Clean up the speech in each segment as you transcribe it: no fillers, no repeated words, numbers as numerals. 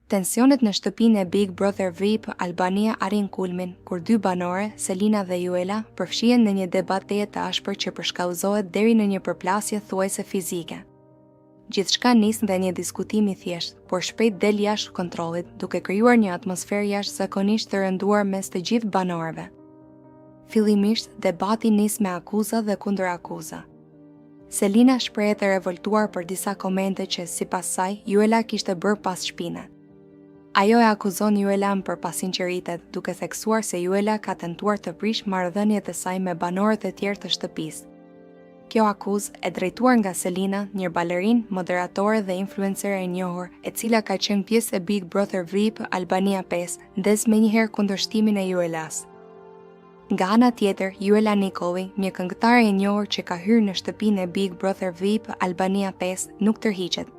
Tensionet në shtëpinë e Big Brother VIP Albania arrin kulmin kur dy banore, Selina dhe Juela, përfshihen në një debat të ashpër që përshkallëzohet deri në një përplasje thuajse fizike. Gjithçka nis nga një diskutim i thjeshtë, por shpejt del jashtë kontrollit, duke krijuar një atmosferë jashtëzakonisht të rënduar mes të gjithë banorëve. Fillimisht, debati nis me akuza dhe kundërakuza. Selina shprehet e revoltuar për disa komente që, sipas saj, Juela kishte bërë pas shpine. Ajo e akuzon Juelan për pasinqeritet, duke theksuar se Juela ka tentuar të prish marrëdhëniet e saj me banorët e tjerë të shtëpisë. Kjo akuzë e drejtuar nga Selina, një balerin, moderatore dhe influencer e njohur, e cila ka qenë pjesë e Big Brother VIP Albania 5, ndes menjëherë kundërshtimin e Juelas. Nga ana tjetër, Juela Nikoli, një këngëtare e njohur që ka hyrë në shtëpinë e Big Brother VIP Albania 5, nuk tërhiqet.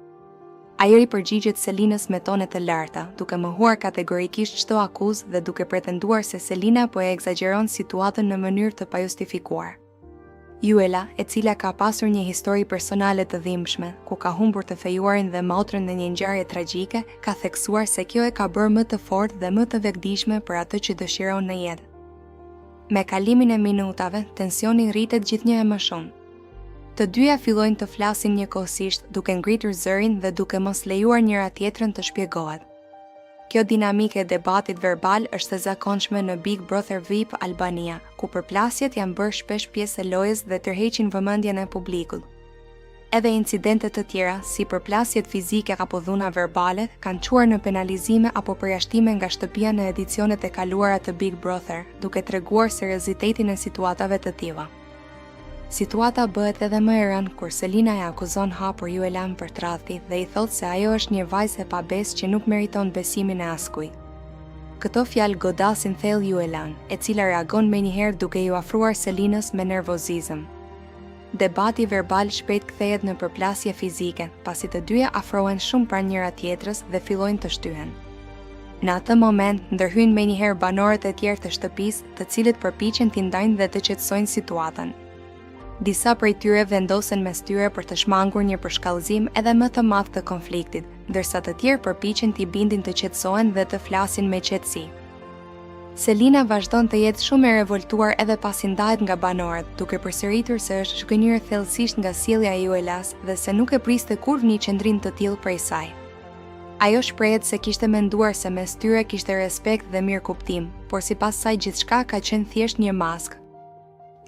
Ajo i përgjigjet Selinës me tone të larta, duke mohuar kategorikisht çdo akuzë dhe duke pretenduar se Selina po e egzageron situatën në mënyrë të pajustifikuar. Juela, e cila ka pasur një histori personale të dhimbshme, ku ka humbur të fejuarin dhe motrën në një ngjarje tragjike, ka theksuar se kjo e ka bërë më të fortë dhe më të vekdishme për atë që dëshiron në jetë. Me kalimin e minutave, tensioni rritet gjithnjë e më shumë. Të dyja fillojnë të flasin njëkohësisht, duke ngritur zërin dhe duke mos lejuar njëra tjetrën të shpjegohet. Kjo dinamike e debatit verbal është e zakonshme në Big Brother VIP Albania, ku përplasjet janë bërë shpesh pjesë e lojës dhe tërheqin vëmendjen e publikut. Edhe incidentet të tjera, si përplasjet fizike apo dhuna verbale, kanë çuar në penalizime apo përjashtime nga shtëpia në edicionet e kaluara të Big Brother, duke treguar seriozitetin e situatave të tilla. Situata bëhet edhe më e rënë kur Selina e akuzon hapur Juelan për tradhti dhe i thotë se ajo është një vajzë e pabesë që nuk meriton besimin e askujt. Këto fjalë godasin thellë Juelan, e cila reagon menjëherë duke ju afruar Selinës me nervozizëm. Debati verbal shpejt kthehet në përplasje fizike, pasi të dyja afrohen shumë pranë njëra tjetrës dhe fillojnë të shtyhen. Në atë moment, ndërhyjnë menjëherë banorët e tjerë të shtëpisë, të cilët përpiqen t'i ndajnë dhe të qetësojnë situatën. Disa prej tyre vendosen mes tyre për të shmangur një përshkallëzim edhe më të madh të konfliktit, ndërsa të tjerë përpiqen t'i bindin të qetësohen dhe të flasin me qetësi. Selina vazhdon të jetë shumë e revoltuar edhe pasi ndahet nga banorët, duke përsëritur se është zhgënjur thellësisht nga sjellja e Juelas dhe se nuk e priste kurrë një qendrim të tillë prej saj. Ajo shprehet se kishte menduar se mes tyre kishte respekt dhe mirëkuptim, por sipas saj gjithçka ka qenë thjesht një maskë.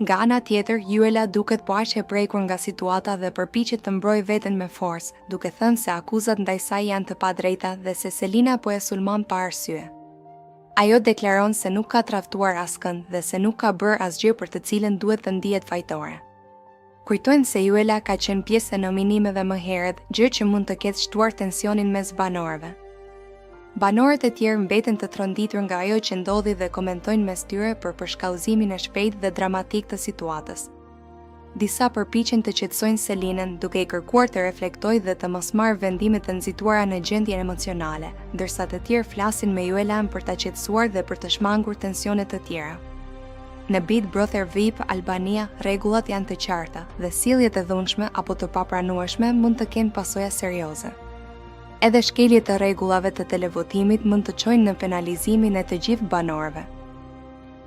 Nga ana tjetër, Juela duket po aq e prekur nga situata dhe përpiqet të mbrojë veten me forcë, duke thënë se akuzat ndaj saj janë të padrejta dhe se Selina po e sulmon pa arsye. Ajo deklaron se nuk ka tradhtuar askënd dhe se nuk ka bërë asgjë për të cilën duhet të ndihet fajtore. Kujtojnë se Juela ka qenë pjesë e nominimeve më herët, gjë që mund të ketë shtuar tensionin mes banorëve. Banorët e tjerë mbeten të tronditur nga ajo që ndodhi dhe komentojnë mes tyre për përshkallëzimin e shpejtë dhe dramatik të situatës. Disa përpiqen të qetësojnë Selinën, duke i kërkuar të reflektojë dhe të mos marrë vendime të nxituara në gjendjen emocionale, ndërsa të tjerë flasin me Juelan për ta qetësuar dhe për të shmangur tensione të tjera. Në Big Brother VIP Albania, rregullat janë të qarta dhe sjelljet e dhunshme apo të papranueshme mund të kenë pasoja serioze. Edhe shkeljet e rregullave të televotimit mund të çojnë në penalizimin e të gjithë banorëve.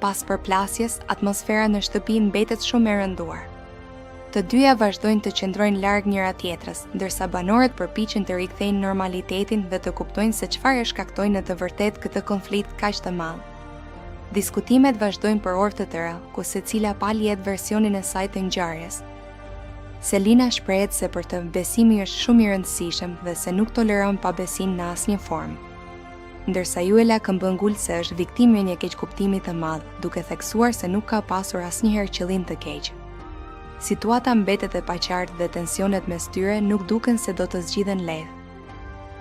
Pas përplasjes, atmosfera në shtëpi mbetet shumë e rënduar. Të dyja vazhdojnë të qëndrojnë larg njëra tjetrës, ndërsa banorët përpiqen të rikthejnë normalitetin dhe të kuptojnë se çfarë e shkaktoi në të vërtetë këtë konflikt kaq të madh. Diskutimet vazhdojnë për orë të tëra, ku secila palë jetë versionin e saj të ngjarjes. Selina shprehet se për të besimi është shumë i rëndësishëm dhe se nuk toleron pabesin në asnjë formë. Ndërsa Juela këmbëngul se është viktimë e një keqkuptimi të madh, duke theksuar se nuk ka pasur asnjëherë qëllim të keq. Situata mbetet e paqartë dhe tensionet mes tyre nuk duken se do të zgjidhen lehtë.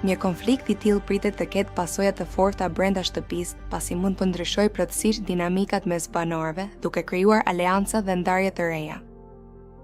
Një konflikt i tillë pritet të ketë pasoja të forta brenda shtëpisë, pasi mund të ndryshojë plotësisht dinamikat mes banorëve, duke krijuar aleanca dhe ndarje të reja.